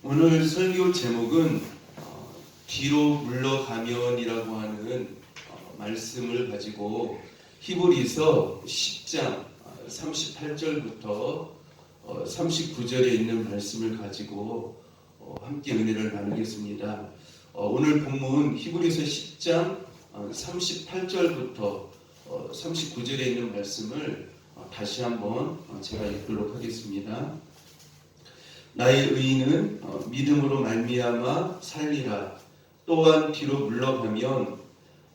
오늘 설교 제목은 뒤로 물러가면이라고 하는 말씀을 가지고 히브리서 10장 38절부터 39절에 있는 말씀을 가지고 함께 은혜를 나누겠습니다. 오늘 본문 히브리서 10장 38절부터 39절에 있는 말씀을 다시 한번 제가 읽도록 하겠습니다. 나의 의인은 믿음으로 말미암아 살리라. 또한 뒤로 물러가면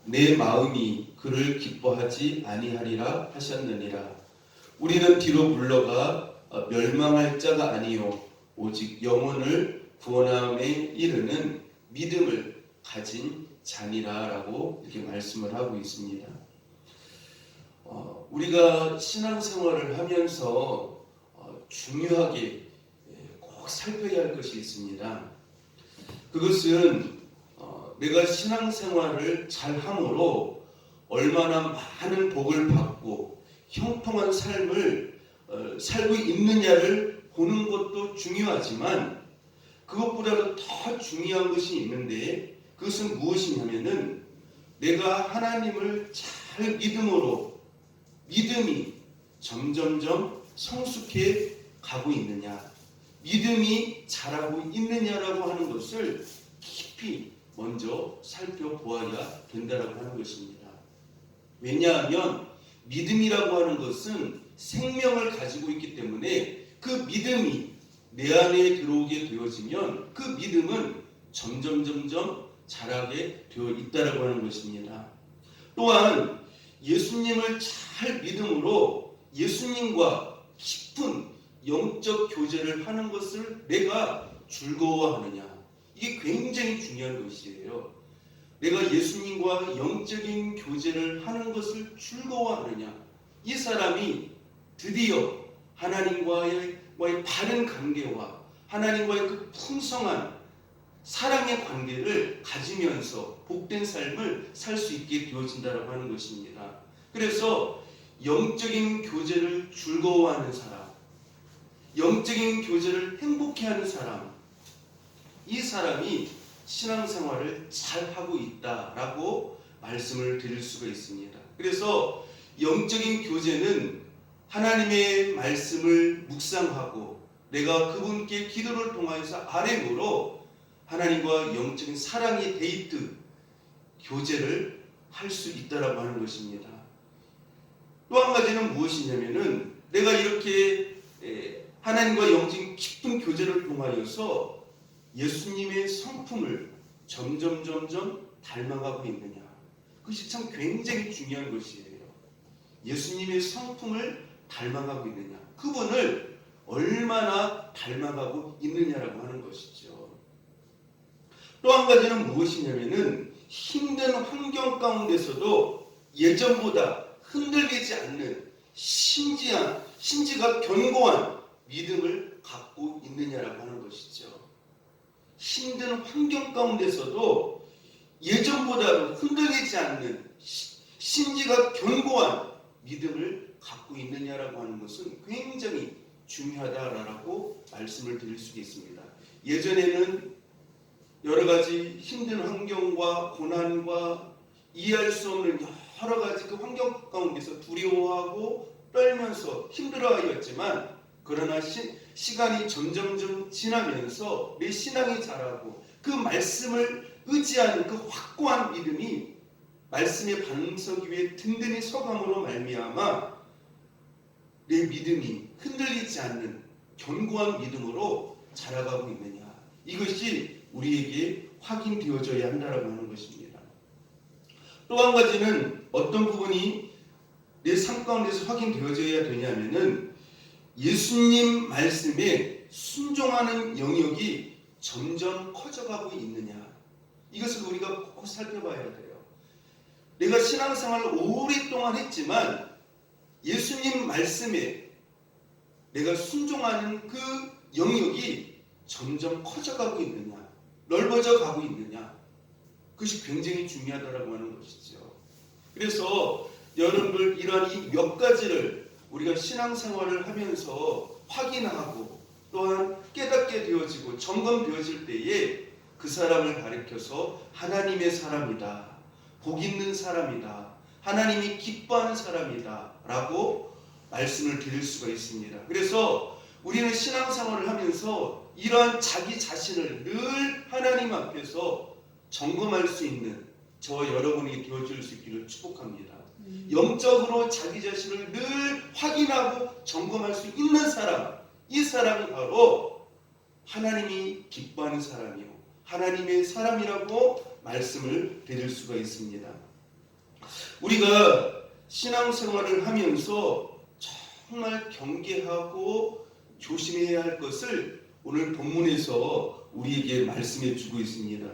내 마음이 그를 기뻐하지 아니하리라 하셨느니라. 우리는 뒤로 물러가 멸망할 자가 아니요 오직 영혼을 구원함에 이르는 믿음을 가진 자니라라고 이렇게 말씀을 하고 있습니다. 우리가 신앙생활을 하면서 중요하게 꼭 살펴야 할 것이 있습니다. 그것은 내가 신앙생활을 잘함으로 얼마나 많은 복을 받고 형통한 삶을 살고 있느냐를 보는 것도 중요하지만 그것보다도 더 중요한 것이 있는데 그것은 무엇이냐면은 내가 하나님을 잘 믿음이 점점점 성숙해 가고 있느냐, 믿음이 자라고 있느냐라고 하는 것을 깊이 먼저 살펴보아야 된다라고 하는 것입니다. 왜냐하면 믿음이라고 하는 것은 생명을 가지고 있기 때문에 그 믿음이 내 안에 들어오게 되어지면 그 믿음은 점점 자라게 되어 있다라고 하는 것입니다. 또한 예수님을 잘 믿음으로 예수님과 깊은 영적 교제를 하는 것을 내가 즐거워하느냐, 이게 굉장히 중요한 것이에요. 내가 예수님과 영적인 교제를 하는 것을 즐거워하느냐, 이 사람이 드디어 하나님과의 바른 관계와 하나님과의 그 풍성한 사랑의 관계를 가지면서 복된 삶을 살 수 있게 되어진다고 하는 것입니다. 그래서 영적인 교제를 즐거워하는 사람, 영적인 교제를 행복해하는 사람, 이 사람이 신앙생활을 잘하고 있다라고 말씀을 드릴 수가 있습니다. 그래서 영적인 교제는 하나님의 말씀을 묵상하고 내가 그분께 기도를 통하여서 아뢰므로 하나님과 영적인 사랑의 데이트, 교제를 할 수 있다라고 하는 것입니다. 또 한 가지는 무엇이냐면은 내가 이렇게 하나님과 영적인 깊은 교제를 통하여서 예수님의 성품을 점점 닮아가고 있느냐, 그것이 참 굉장히 중요한 것이에요. 예수님의 성품을 닮아가고 있느냐, 그분을 얼마나 닮아가고 있느냐라고 하는 것이죠. 또 한 가지는 무엇이냐면은 힘든 환경 가운데서도 예전보다 흔들리지 않는 심지가 견고한 믿음을 갖고 있느냐라고 하는 것이죠. 힘든 환경 가운데서도 예전보다 흔들리지 않는 심지가 견고한 믿음을 갖고 있느냐라고 하는 것은 굉장히 중요하다라고 말씀을 드릴 수 있습니다. 예전에는 여러 가지 힘든 환경과 고난과 이해할 수 없는 여러 가지 그 환경 가운데서 두려워하고 떨면서 힘들어하였지만, 그러나 시간이 점점 지나면서 내 신앙이 자라고 그 말씀을 의지하는 그 확고한 믿음이 말씀의 반석 위에 든든히 서감으로 말미암아 내 믿음이 흔들리지 않는 견고한 믿음으로 자라가고 있느냐, 이것이 우리에게 확인되어져야 한다라고 하는 것입니다. 또 한 가지는 어떤 부분이 내 삶 가운데서 확인되어져야 되냐면은 예수님 말씀에 순종하는 영역이 점점 커져가고 있느냐, 이것을 우리가 꼭 살펴봐야 돼요. 내가 신앙생활을 오랫동안 했지만 예수님 말씀에 내가 순종하는 그 영역이 점점 커져가고 있느냐, 넓어져 가고 있느냐, 그것이 굉장히 중요하다고 하는 것이죠. 그래서 여러분들 이러한 이 몇 가지를 우리가 신앙생활을 하면서 확인하고 또한 깨닫게 되어지고 점검되어질 때에 그 사람을 가리켜서 하나님의 사람이다, 복 있는 사람이다, 하나님이 기뻐하는 사람이다 라고 말씀을 드릴 수가 있습니다. 그래서 우리는 신앙생활을 하면서 이러한 자기 자신을 늘 하나님 앞에서 점검할 수 있는 저와 여러분이 되어줄 수 있기를 축복합니다. 영적으로 자기 자신을 늘 확인하고 점검할 수 있는 사람, 이 사람이 바로 하나님이 기뻐하는 사람이요, 하나님의 사람이라고 말씀을 드릴 수가 있습니다. 우리가 신앙생활을 하면서 정말 경계하고 조심해야 할 것을 오늘 본문에서 우리에게 말씀해 주고 있습니다.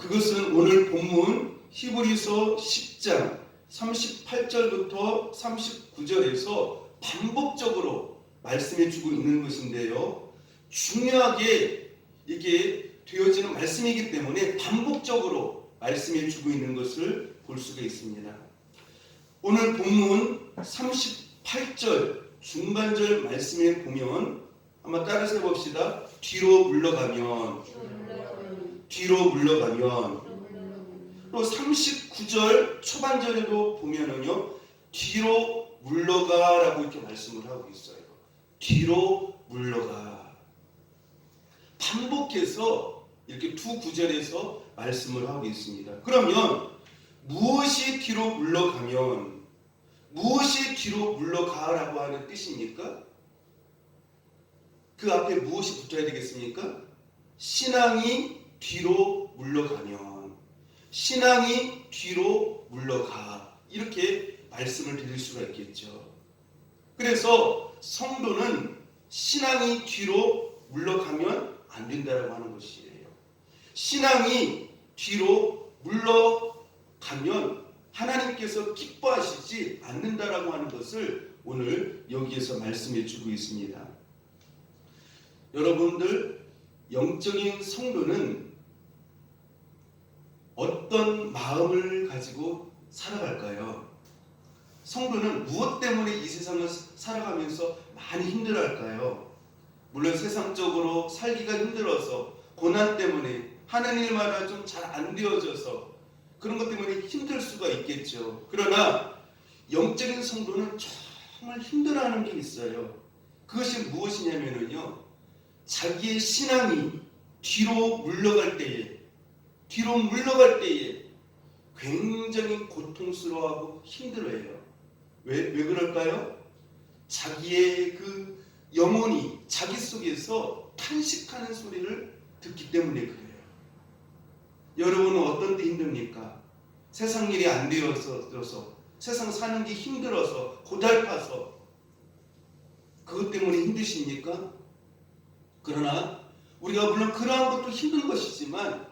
그것은 오늘 본문 히브리서 10장 38절부터 39절에서 반복적으로 말씀해 주고 있는 것인데요. 중요하게 이게 되어지는 말씀이기 때문에 반복적으로 말씀해 주고 있는 것을 볼 수가 있습니다. 오늘 본문 38절 중반절 말씀에 보면 한번 따라서 봅시다. 뒤로 물러가면 또 39절 초반절에도 보면은요, 뒤로 물러가라고 이렇게 말씀을 하고 있어요. 뒤로 물러가. 반복해서 이렇게 두 구절에서 말씀을 하고 있습니다. 그러면 무엇이 뒤로 물러가면 무엇이 뒤로 물러가라고 하는 뜻입니까? 그 앞에 무엇이 붙어야 되겠습니까? 신앙이 뒤로 물러가면, 신앙이 뒤로 물러가, 이렇게 말씀을 드릴 수가 있겠죠. 그래서 성도는 신앙이 뒤로 물러가면 안 된다라고 하는 것이에요. 신앙이 뒤로 물러가면 하나님께서 기뻐하시지 않는다라고 하는 것을 오늘 여기에서 말씀해 주고 있습니다. 여러분들, 영적인 성도는 어떤 마음을 가지고 살아갈까요? 성도는 무엇 때문에 이 세상을 살아가면서 많이 힘들어할까요? 물론 세상적으로 살기가 힘들어서, 고난 때문에 하는 일마다 좀 잘 안 되어져서 그런 것 때문에 힘들 수가 있겠죠. 그러나 영적인 성도는 정말 힘들어하는 게 있어요. 그것이 무엇이냐면요, 자기의 신앙이 뒤로 물러갈 때에 굉장히 고통스러워하고 힘들어해요. 왜 그럴까요? 자기의 그 영혼이 자기 속에서 탄식하는 소리를 듣기 때문에 그래요. 여러분은 어떤 데 힘듭니까? 세상 일이 안 되어서, 세상 사는 게 힘들어서, 고달파서 그것 때문에 힘드십니까? 그러나 우리가 물론 그러한 것도 힘든 것이지만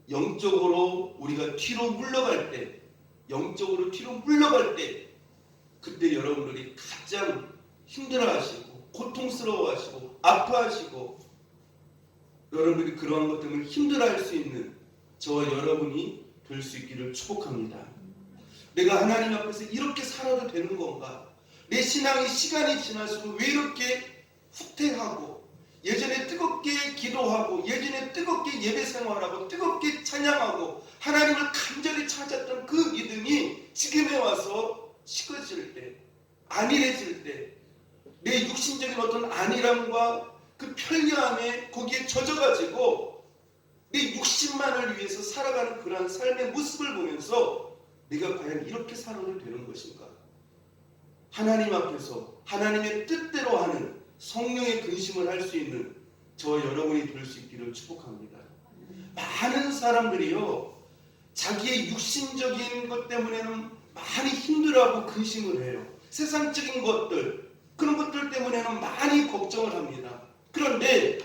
영적으로 우리가 뒤로 물러갈 때, 그때 여러분들이 가장 힘들어하시고 고통스러워하시고 아파하시고, 여러분들이 그러한 것 때문에 힘들어할 수 있는 저와 여러분이 될 수 있기를 축복합니다. 내가 하나님 앞에서 이렇게 살아도 되는 건가? 내 신앙이 시간이 지날수록 왜 이렇게 후퇴하고, 예전에 뜨겁게 기도하고, 예전에 뜨겁게 예배 생활하고, 뜨겁게 찬양하고 하나님을 간절히 찾았던 그 믿음이 지금에 와서 식어질 때, 안일해질 때, 내 육신적인 어떤 안일함과 그 편리함에 거기에 젖어가지고 내 육신만을 위해서 살아가는 그러한 삶의 모습을 보면서 내가 과연 이렇게 살아도 되는 것인가? 하나님 앞에서 하나님의 뜻대로 하는 성령의 근심을 할 수 있는 저와 여러분이 될 수 있기를 축복합니다. 많은 사람들이요, 자기의 육신적인 것 때문에는 많이 힘들어하고 근심을 해요. 세상적인 것들, 그런 것들 때문에는 많이 걱정을 합니다. 그런데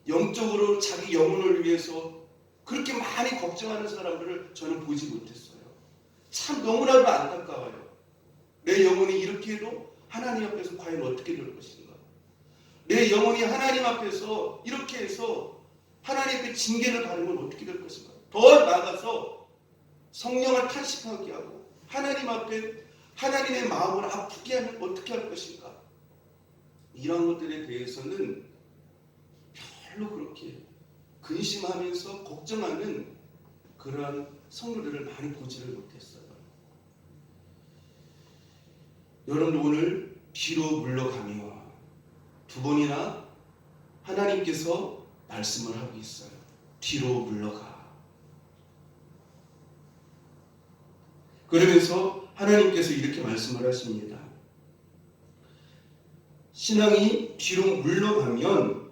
영적으로 자기 영혼을 위해서 그렇게 많이 걱정하는 사람들을 저는 보지 못했어요. 참 너무나도 안타까워요. 내 영혼이 이렇게 해도 하나님 앞에서 과연 어떻게 될 것인가? 내 영혼이 하나님 앞에서 이렇게 해서 하나님의 징계를 받으면 어떻게 될 것인가? 더 나아가서 성령을 탄식하게 하고 하나님 앞에 하나님의 마음을 아프게 하면 어떻게 할 것인가? 이런 것들에 대해서는 별로 그렇게 근심하면서 걱정하는 그러한 성도들을 많이 보지를 못했어요. 여러분 오늘 뒤로 물러가며 두 번이나 하나님께서 말씀을 하고 있어요. 뒤로 물러가. 그러면서 하나님께서 이렇게 말씀을 하십니다. 신앙이 뒤로 물러가면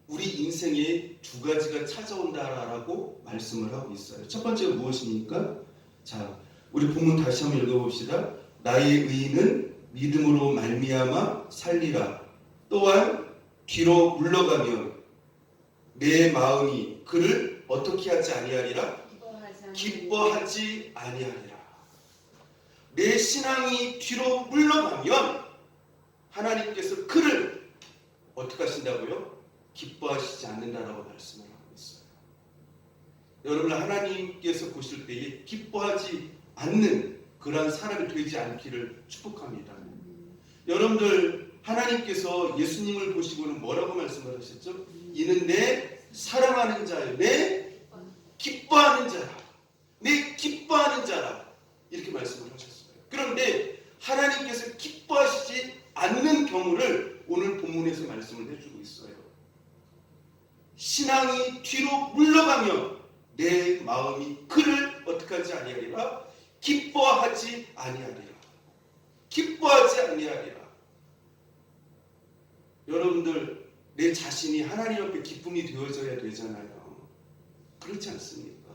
우리 인생에 두 가지가 찾아온다라고 말씀을 하고 있어요. 첫 번째가 무엇입니까? 자, 우리 본문 다시 한번 읽어봅시다. 나의 의인은 믿음으로 말미암아 살리라. 또한 뒤로 물러가면 내 마음이 그를 어떻게 하지 아니하리라? 기뻐하지 아니하리라. 내 신앙이 뒤로 물러가면 하나님께서 그를 어떻게 하신다고요? 기뻐하시지 않는다라고 말씀을 하고 있어요. 여러분 하나님께서 보실 때에 기뻐하지 않는 그러한 사람이 되지 않기를 축복합니다. 여러분들 하나님께서 예수님을 보시고는 뭐라고 말씀을 하셨죠? 이는 내 사랑하는 자요, 내 기뻐하는 자라, 내 기뻐하는 자라 이렇게 말씀을 하셨어요. 그런데 하나님께서 기뻐하시지 않는 경우를 오늘 본문에서 말씀을 해주고 있어요. 신앙이 뒤로 물러가면 내 마음이 그를 어떻게 하지 아니하리라? 기뻐하지 아니하리라. 기뻐하지 아니하리라. 여러분들 내 자신이 하나님 앞에 기쁨이 되어져야 되잖아요. 그렇지 않습니까?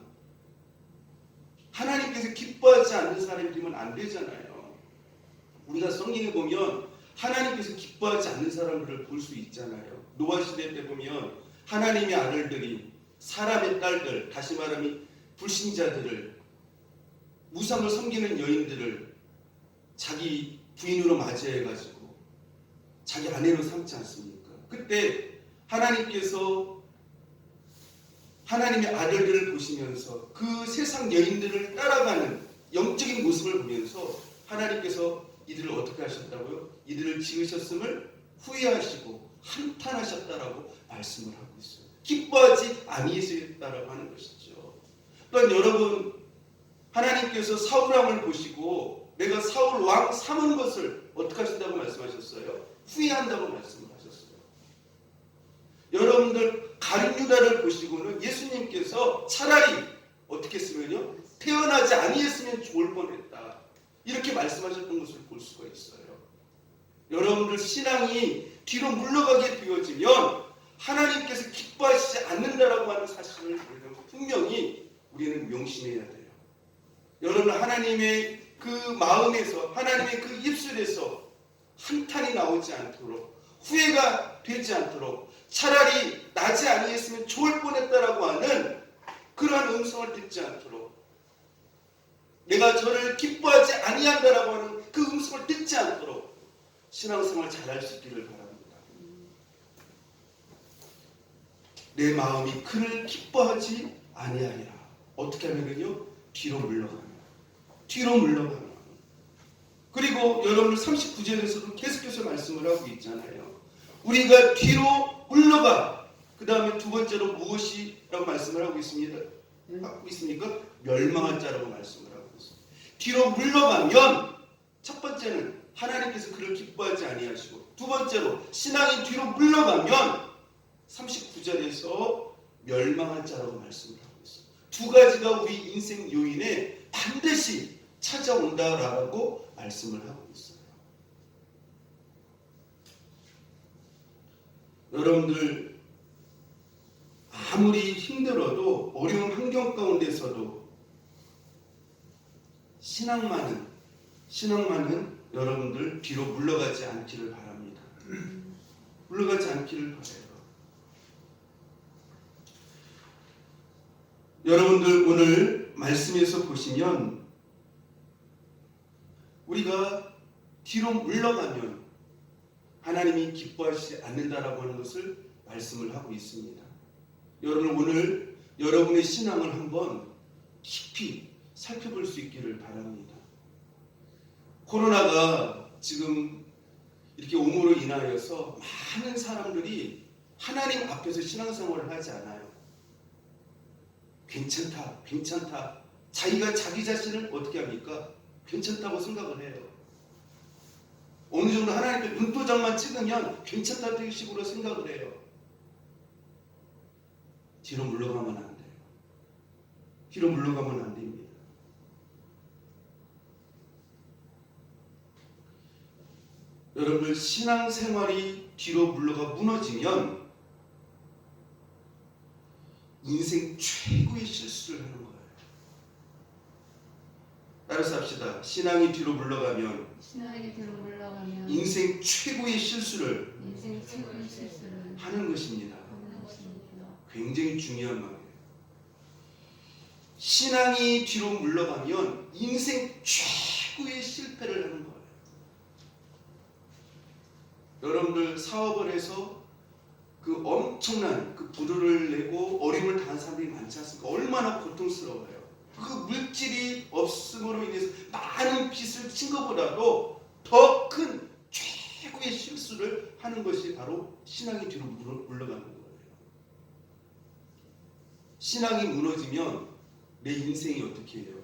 하나님께서 기뻐하지 않는 사람이 되면 안 되잖아요. 우리가 성경에 보면 하나님께서 기뻐하지 않는 사람들을 볼 수 있잖아요. 노아 시대 때 보면 하나님의 아들들이 사람의 딸들, 다시 말하면 불신자들을, 무상을 섬기는 여인들을 자기 부인으로 맞이해가지고 자기 아내로 삼지 않습니까? 그때 하나님께서 하나님의 아들들을 보시면서 그 세상 여인들을 따라가는 영적인 모습을 보면서 하나님께서 이들을 어떻게 하셨다고요? 이들을 지으셨음을 후회하시고 한탄하셨다라고 말씀을 하고 있어요. 기뻐하지 아니하셨다라고 하는 것이죠. 또한 여러분 하나님께서 사울 왕을 보시고 내가 사울 왕 삼은 것을 어떻게 하신다고 말씀하셨어요? 후회한다고 말씀을 하셨어요. 여러분들 가룟 유다를 보시고는 예수님께서 차라리 어떻게 했으면요? 태어나지 아니했으면 좋을 뻔했다. 이렇게 말씀하셨던 것을 볼 수가 있어요. 여러분들 신앙이 뒤로 물러가게 되어지면 하나님께서 기뻐하시지 않는다라고 하는 사실을 분명히 우리는 명심해야 돼요. 여러분 하나님의 그 마음에서 하나님의 그 입술에서 한탄이 나오지 않도록 후회가 되지 않도록 차라리 나지 아니했으면 좋을 뻔했다라고 하는 그러한 음성을 듣지 않도록 내가 저를 기뻐하지 아니한다라고 하는 그 음성을 듣지 않도록 신앙생활 잘할 수 있기를 바랍니다. 내 마음이 그를 기뻐하지 아니하리라. 어떻게 하면요? 뒤로 물러가면. 그리고 여러분들 39절에서도 계속해서 말씀을 하고 있잖아요. 우리가 뒤로 물러가. 그 다음에 두 번째로 무엇이라고 말씀을 하고 있습니다. 하고 있습니까? 멸망할 자라고 말씀을 하고 있습니다. 뒤로 물러가면 첫 번째는 하나님께서 그를 기뻐하지 아니하시고, 두 번째로 신앙이 뒤로 물러가면 39절에서 멸망할 자라고 말씀을 하고 있어요. 두 가지가 우리 인생 요인에 반드시 찾아온다라고 말씀을 하고 있어요. 여러분들 아무리 힘들어도 어려운 환경 가운데서도 신앙만은 여러분들 뒤로 물러가지 않기를 바랍니다. 물러가지 않기를 바라요. 여러분들 오늘 말씀에서 보시면 우리가 뒤로 물러가면 하나님이 기뻐하시지 않는다라고 하는 것을 말씀을 하고 있습니다. 여러분 오늘 여러분의 신앙을 한번 깊이 살펴볼 수 있기를 바랍니다. 코로나가 지금 이렇게 옴으로 인하여서 많은 사람들이 하나님 앞에서 신앙생활을 하지 않아요. 괜찮다, 괜찮다. 자기가 자기 자신을 어떻게 합니까? 괜찮다고 생각을 해요. 어느 정도 하나님께 눈도장만 찍으면 괜찮다는 식으로 생각을 해요. 뒤로 물러가면 안 돼요. 뒤로 물러가면 안 됩니다. 여러분들 신앙생활이 뒤로 물러가 무너지면 인생 최고의 실수를 하는 거예요. 따라서 합시다. 신앙이 뒤로 물러가면 인생 최고의 실수를 하는 것입니다. 굉장히 중요한 말이에요. 신앙이 뒤로 물러가면 인생 최고의 실패를 하는 거예요. 여러분들 사업을 해서 그 엄청난 그 부도를 내고 어려움을 당한 사람들이 많지 않습니까? 얼마나 고통스러워요. 그 물질이 없음으로 인해서 많은 빚을 진 것보다도 더 큰 최고의 실수를 하는 것이 바로 신앙이 뒤로 물러가는 거예요. 신앙이 무너지면 내 인생이 어떻게 해요?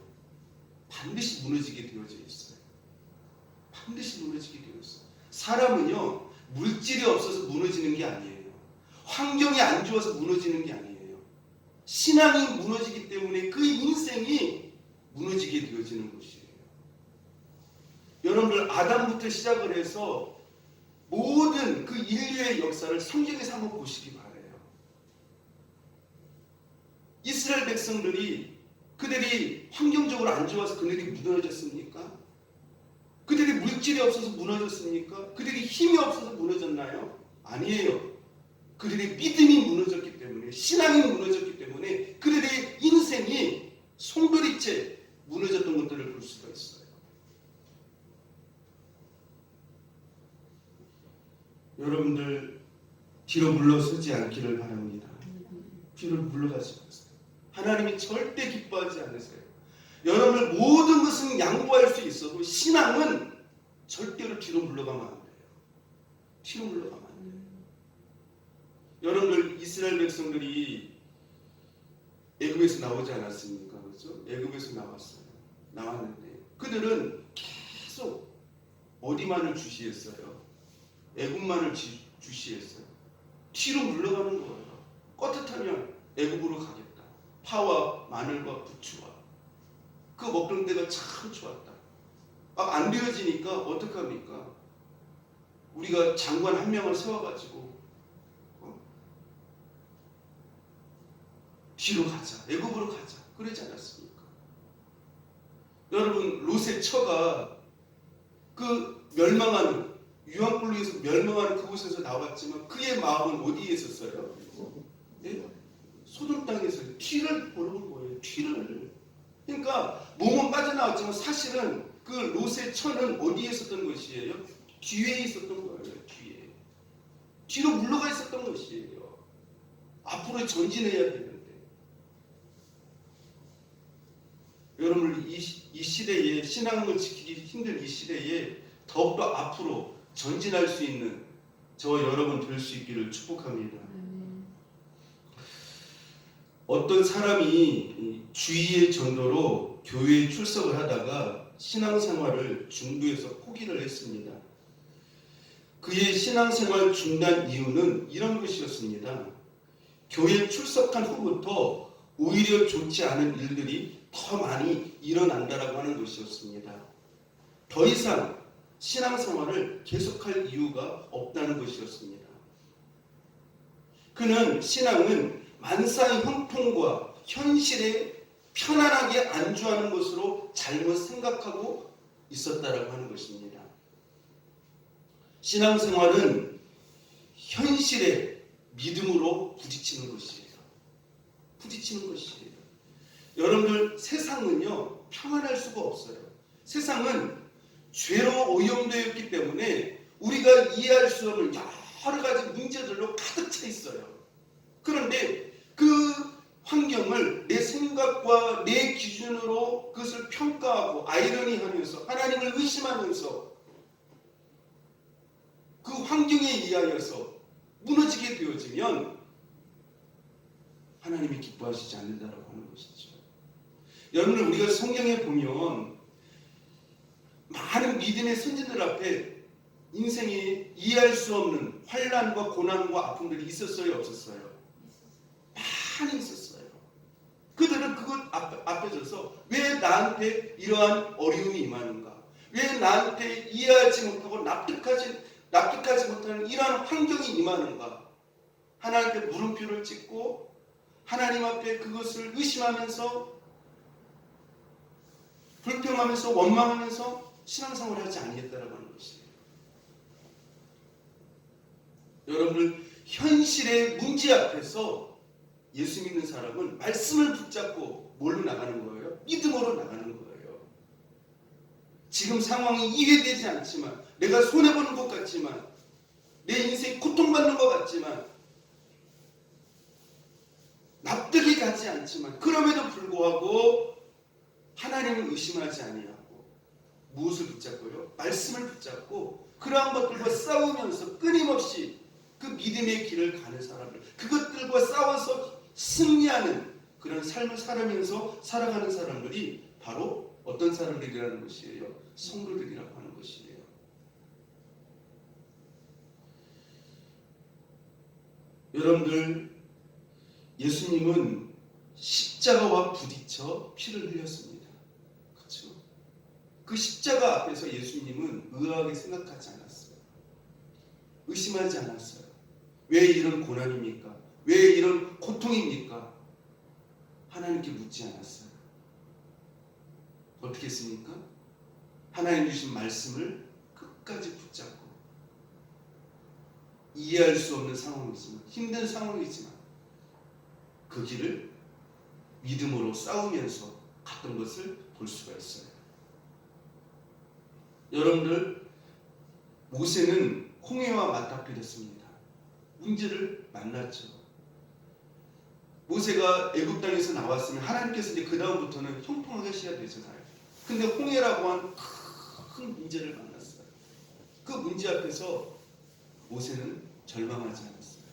반드시 무너지게 되어져 있어요. 반드시 무너지게 되어 있어요. 사람은요, 물질이 없어서 무너지는 게 아니에요. 환경이 안 좋아서 무너지는 게 아니에요. 신앙이 무너지기 때문에 그 인생이 무너지게 되어지는 것이에요. 여러분들 아담부터 시작을 해서 모든 그 인류의 역사를 성경에서 한번 보시기 바라요. 이스라엘 백성들이 그들이 환경적으로 안 좋아서 그들이 무너졌습니까? 그들이 물질이 없어서 무너졌습니까? 그들이 힘이 없어서 무너졌나요? 아니에요. 그들의 믿음이 무너졌기 때문에, 신앙이 무너졌기 때문에 그들의 인생이 송두리째 무너졌던 것들을 볼 수가 있어요. 여러분들 뒤로 물러서지 않기를 바랍니다. 뒤로 물러가지 마세요. 하나님이 절대 기뻐하지 않으세요. 여러분들 모든 것은 양보할 수 있어도 신앙은 절대로 뒤로 물러가면 안 돼요. 뒤로 물러가면 안 돼요. 여러분들 이스라엘 백성들이 애굽에서 나오지 않았습니까? 그렇죠? 애굽에서 나왔어요. 나왔는데 그들은 계속 어디만을 주시했어요? 애굽만을 주시했어요. 뒤로 물러가는 거예요. 떳떳하면 애굽으로 가겠다. 파와 마늘과 부추와 그 먹던 데가 참 좋았다. 막 안 되어지니까 어떡합니까? 우리가 장관 한 명을 세워가지고 뒤로 가자. 애굽으로 가자. 그러지 않았습니까? 여러분 롯의 처가 그 멸망하는 유황불로에서 멸망하는 그곳에서 나왔지만 그의 마음은 어디에 있었어요? 네? 소돔 땅에서 뒤를 보는 거예요. 뒤를. 그러니까 몸은 빠져나왔지만 사실은 그 롯의 처는 어디에 있었던 것이에요? 뒤에 있었던 거예요. 뒤에. 뒤로 물러가 있었던 것이에요. 앞으로 전진해야 되는데. 여러분 이 시대에 신앙을 지키기 힘든 이 시대에 더욱더 앞으로 전진할 수 있는 저와 여러분 될 수 있기를 축복합니다. 어떤 사람이 주의의 전도로 교회에 출석을 하다가 신앙생활을 중도에서 포기를 했습니다. 그의 신앙생활 중단 이유는 이런 것이었습니다. 교회에 출석한 후부터 오히려 좋지 않은 일들이 더 많이 일어난다라고 하는 것이었습니다. 더 이상 신앙생활을 계속할 이유가 없다는 것이었습니다. 그는 신앙은 만사의 형통과 현실에 편안하게 안주하는 것으로 잘못 생각하고 있었다라고 하는 것입니다. 신앙생활은 현실의 믿음으로 부딪히는 것이에요. 부딪히는 것이에요. 여러분들 세상은요 평안할 수가 없어요. 세상은 죄로 오염되었기 때문에 우리가 이해할 수 없는 여러 가지 문제들로 가득 차 있어요. 그런데 그 환경을 내 생각과 내 기준으로 그것을 평가하고 아이러니하면서 하나님을 의심하면서 그 환경에 의하여서 무너지게 되어지면 하나님이 기뻐하시지 않는다라고 하는 것이죠. 여러분들, 우리가 성경에 보면 많은 믿음의 선진들 앞에 인생이 이해할 수 없는 환난과 고난과 아픔들이 있었어요, 없었어요? 많이 있었어요. 그들은 그것 앞에 서서 왜 나한테 이러한 어려움이 임하는가? 왜 나한테 이해하지 못하고 납득하지 못하는 이러한 환경이 임하는가? 하나님께 물음표를 찍고 하나님 앞에 그것을 의심하면서 불평하면서 원망하면서 신앙생활을 하지 않겠다라고 하는 것이에요. 여러분들, 현실의 문제 앞에서 예수 믿는 사람은 말씀을 붙잡고 뭘로 나가는 거예요? 믿음으로 나가는 거예요. 지금 상황이 이해되지 않지만, 내가 손해보는 것 같지만, 내 인생이 고통받는 것 같지만, 납득이 가지 않지만, 그럼에도 불구하고 하나님을 의심하지 아니하고 무엇을 붙잡고요? 말씀을 붙잡고 그러한 것들과 싸우면서 끊임없이 그 믿음의 길을 가는 사람들, 그것들과 싸워서 승리하는 그런 삶을 살아가면서 살아가는 사람들이 바로 어떤 사람들이라는 것이에요? 성도들이라고 하는 것이에요. 여러분들, 예수님은 십자가와 부딪혀 피를 흘렸습니다. 그렇죠? 그 십자가 앞에서 예수님은 의아하게 생각하지 않았어요. 의심하지 않았어요. 왜 이런 고난입니까? 왜 이런 고통입니까? 하나님께 묻지 않았어요. 어떻게 했습니까? 하나님 주신 말씀을 끝까지 붙잡고, 이해할 수 없는 상황이지만, 힘든 상황이지만 그 길을 믿음으로 싸우면서 갔던 것을 볼 수가 있어요. 여러분들, 모세는 홍해와 맞닥뜨렸습니다. 문제를 만났죠. 모세가 애굽 땅에서 나왔으면 하나님께서 이제 그 다음부터는 형통하게 하셔야 되잖아요. 근데 홍해라고 한 큰 문제를 만났어요. 그 문제 앞에서 모세는 절망하지 않았어요.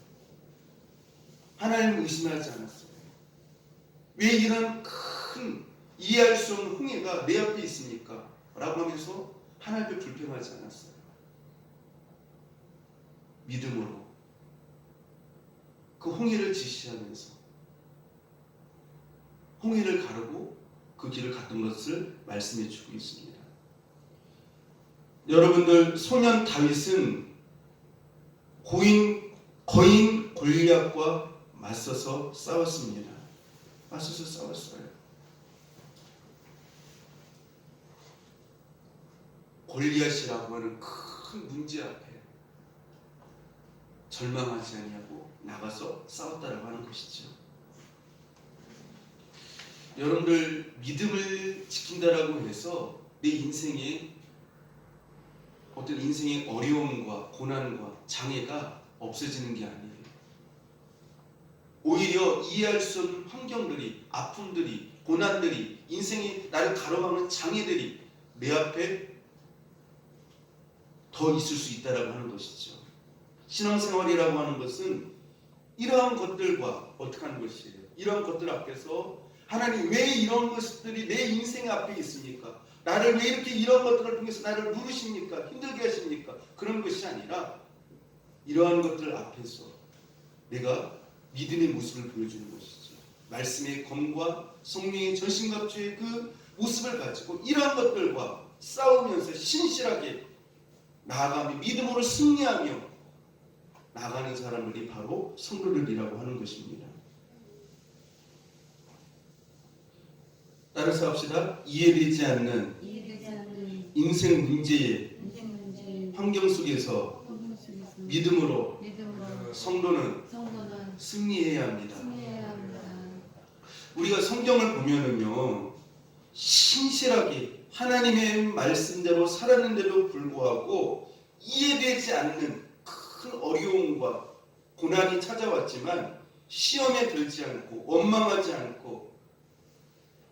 하나님을 의심하지 않았어요. 왜 이런 큰 이해할 수 없는 홍해가 내 앞에 있습니까? 라고 하면서 하나님을 불평하지 않았어요. 믿음으로 그 홍해를 지시하면서 홍해를 가르고 그 길을 갔던 것을 말씀해 주고 있습니다. 여러분들, 소년 다윗은 거인 골리앗과 맞서서 싸웠습니다. 맞서서 싸웠어요. 골리앗이라고 하는 큰 문제 앞에 절망하지 아니하고 나가서 싸웠다라고 하는 것이죠. 여러분들, 믿음을 지킨다라고 해서 내 인생에 어떤 인생의 어려움과 고난과 장애가 없어지는 게 아니에요. 오히려 이해할 수 없는 환경들이, 아픔들이, 고난들이, 인생이 나를 가로막는 장애들이 내 앞에 더 있을 수 있다라고 하는 것이죠. 신앙생활이라고 하는 것은 이러한 것들과 어떻게 하는 것이에요? 이러한 것들 앞에서 하나님, 왜 이런 것들이 내 인생 앞에 있습니까? 나를 왜 이렇게 이런 것들을 통해서 나를 누르십니까? 힘들게 하십니까? 그런 것이 아니라 이러한 것들 앞에서 내가 믿음의 모습을 보여주는 것이죠. 말씀의 검과 성령의 전신갑주의 그 모습을 가지고 이러한 것들과 싸우면서 신실하게 나아가며 믿음으로 승리하며 나가는 사람들이 바로 성도들이라고 하는 것입니다. 따라서 합시다. 이해되지 않는 인생 문제의 환경 속에서 믿음으로 성도는 승리해야 합니다. 우리가 성경을 보면은요, 신실하게 하나님의 말씀대로 살았는데도 불구하고 이해되지 않는 큰 어려움과 고난이 찾아왔지만 시험에 들지 않고 원망하지 않고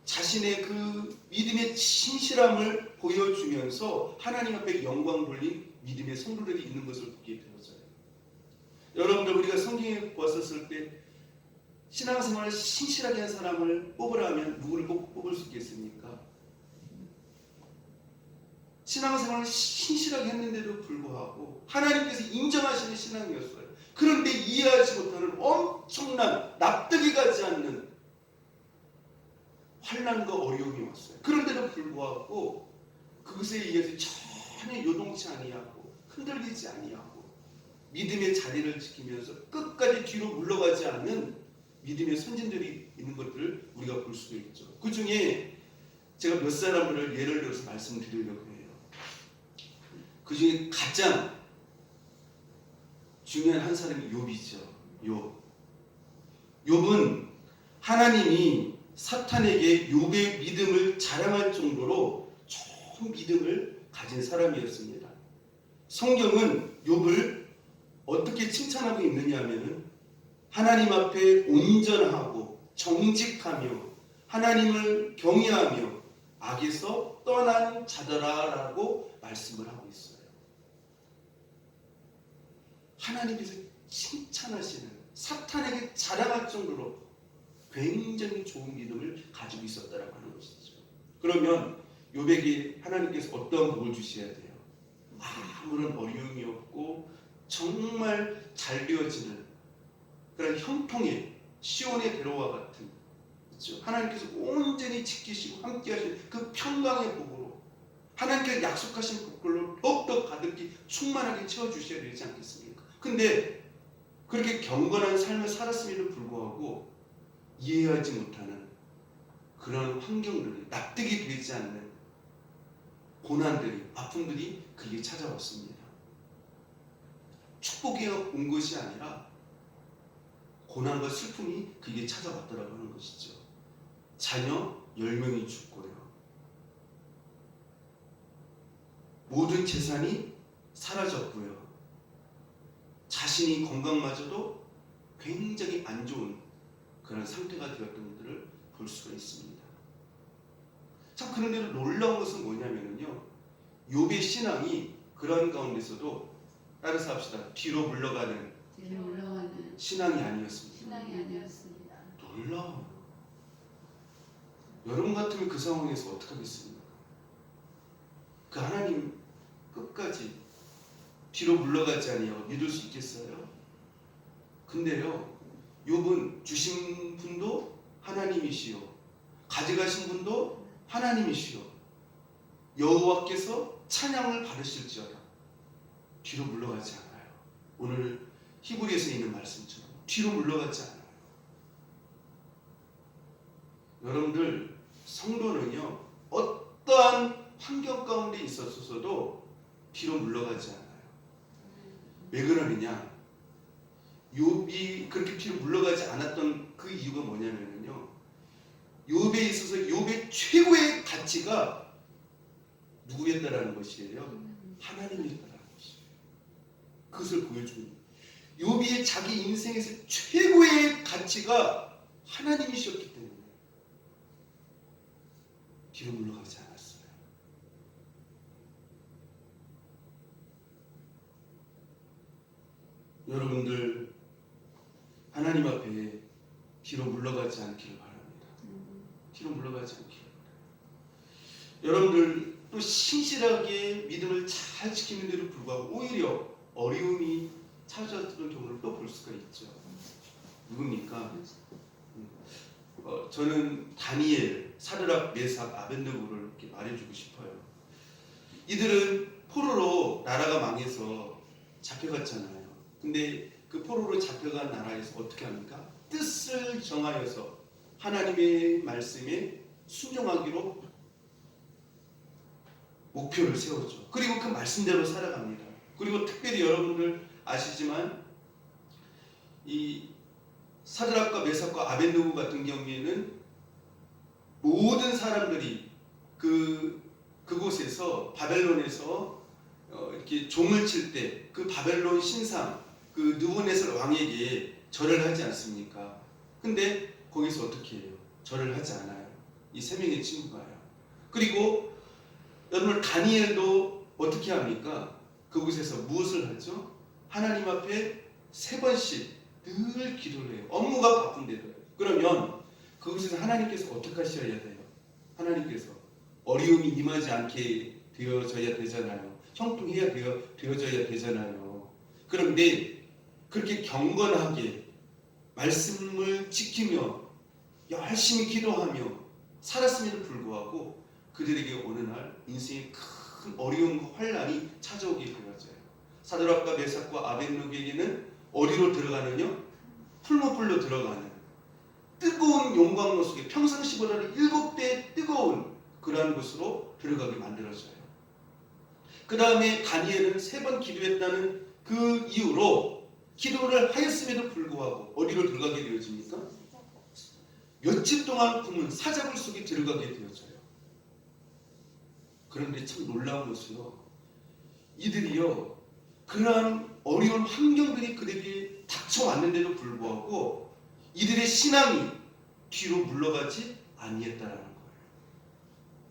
자신의 그 믿음의 신실함을 보여주면서 하나님 앞에 영광 돌린 믿음의 성도들이 있는 것을 보게 되어져요. 여러분들, 성경에 보았었을 때 신앙생활을 신실하게 한 사람을 뽑으라면 누구를 뽑을 수 있겠습니까? 신앙생활을 신실하게 했는데도 불구하고 하나님께서 인정하시는 신앙이었어요. 그런데 이해하지 못하는 엄청난 납득이 가지 않는 환난과 어려움이 왔어요. 그런데도 불구하고 그것에 의해서 전혀 요동치 아니하고 흔들리지 아니하고 믿음의 자리를 지키면서 끝까지 뒤로 물러가지 않는 믿음의 선진들이 있는 것들을 우리가 볼 수도 있죠. 그 중에 제가 몇 사람들을 예를 들어서 말씀드리려고 해요. 그 중에 가장 중요한 한 사람이 욥이죠. 욥은 하나님이 사탄에게 욥의 믿음을 자랑할 정도로 좋은 믿음을 가진 사람이었습니다. 성경은 욥을 어떻게 칭찬하고 있느냐 하면 하나님 앞에 온전하고 정직하며 하나님을 경외하며 악에서 떠난 자더라라고 말씀을 하고 있어요. 하나님께서 칭찬하시는 사탄에게 자랑할 정도로 굉장히 좋은 믿음을 가지고 있었다라고 하는 것이죠. 그러면 욥에게 하나님께서 어떤 복을 주셔야 돼요? 아무런 어려움이 없고 정말 잘 되어지는 그런 형통의 시온의 대로와 같은, 그렇죠? 하나님께서 온전히 지키시고 함께하시는 그 평강의 복으로 하나님께서 약속하신 복들로 더욱더 가득히 충만하게 채워주셔야 되지 않겠습니까? 근데 그렇게 경건한 삶을 살았음에도 불구하고 이해하지 못하는 그런 환경들이 납득이 되지 않는 고난들이, 아픔들이 그에게 찾아왔습니다. 축복이 온 것이 아니라 고난과 슬픔이 그에게 찾아왔다라고 하는 것이죠. 자녀 10명이 죽고요. 모든 재산이 사라졌고요. 자신이 건강마저도 굉장히 안 좋은 그런 상태가 되었던 것들을 볼 수가 있습니다. 참 그런데도 놀라운 것은 뭐냐면요, 욥의 신앙이 그런 가운데서도 따라서 합시다. 뒤로 물러가는 신앙이 아니었습니다. 놀라워요. 여러분 같으면 그 상황에서 어떻게 하겠습니까? 그 하나님 끝까지 뒤로 물러가지 아니하고 믿을 수 있겠어요? 근데요, 욥은 주신 분도 하나님이시요, 가져가신 분도 하나님이시요, 여호와께서 찬양을 받으실지어다 뒤로 물러가지 않아요. 오늘 히브리에서 있는 말씀처럼 뒤로 물러가지 않아요. 여러분들, 성도는요, 어떠한 환경 가운데 있었어도 뒤로 물러가지 않아요. 왜 그러느냐? 욥이 그렇게 뒤로 물러가지 않았던 그 이유가 뭐냐면요, 욥에 있어서 욥의 최고의 가치가 누구였다라는 것이에요? 하나님이었다라는 것이에요. 그것을 보여줍니다. 욥이 자기 인생에서 최고의 가치가 하나님이셨기 때문에 뒤로 물러가지 않았어요. 여러분들, 하나님 앞에 뒤로 물러가지 않기를 바랍니다. 뒤로 물러가지 않기를 바랍니다. 여러분들 또 신실하게 믿음을 잘 지키는데도 불구하고 오히려 어려움이 찾아왔던 경우를 또 볼 수가 있죠. 누굽니까? 저는 다니엘, 사드락, 메삭, 아벤느고를 이렇게 말해주고 싶어요. 이들은 포로로 나라가 망해서 잡혀갔잖아요. 근데 그 포로로 잡혀간 나라에서 어떻게 합니까? 뜻을 정하여서 하나님의 말씀에 순종하기로 목표를 세웠죠. 그리고 그 말씀대로 살아갑니다. 그리고 특별히 여러분들 아시지만 이 사드락과 메삭과 아벤느고 같은 경우에는 모든 사람들이 그곳에서 바벨론에서 이렇게 종을 칠 때 그 바벨론 신상 그 느부갓네살 왕에게 절을 하지 않습니까? 근데 거기서 어떻게 해요? 절을 하지 않아요. 이 세 명의 친구가요. 그리고 여러분, 다니엘도 어떻게 합니까? 그곳에서 무엇을 하죠? 하나님 앞에 3번씩 늘 기도를 해요. 업무가 바쁜데도. 그러면 그곳에서 하나님께서 어떻게 하셔야 돼요? 하나님께서 어려움이 임하지 않게 되어져야 되잖아요. 형통해야 되어져야 되잖아요. 그런데 그렇게 경건하게 말씀을 지키며 열심히 기도하며 살았음에도 불구하고 그들에게 어느 날 인생의 큰 어려움과 환란이 찾아오게 되어져요. 사드락과 메삭과 아벳노고에게는 어디로 들어가느냐? 풀무불로 들어가는 뜨거운 용광로 속에 평상시보다는 7배 뜨거운 그러한 곳으로 들어가게 만들어져요. 그 다음에 다니엘은 3번 기도했다는 그 이유로 기도를 하였음에도 불구하고 어디로 들어가게 되어집니까? 며칠 동안 품은 사자굴 속에 들어가게 되어져요. 그런데 참 놀라운 것이요, 이들이요 그러한 어려운 환경들이 그들에게 닥쳐왔는데도 불구하고 이들의 신앙이 뒤로 물러가지 아니했다라는 거예요.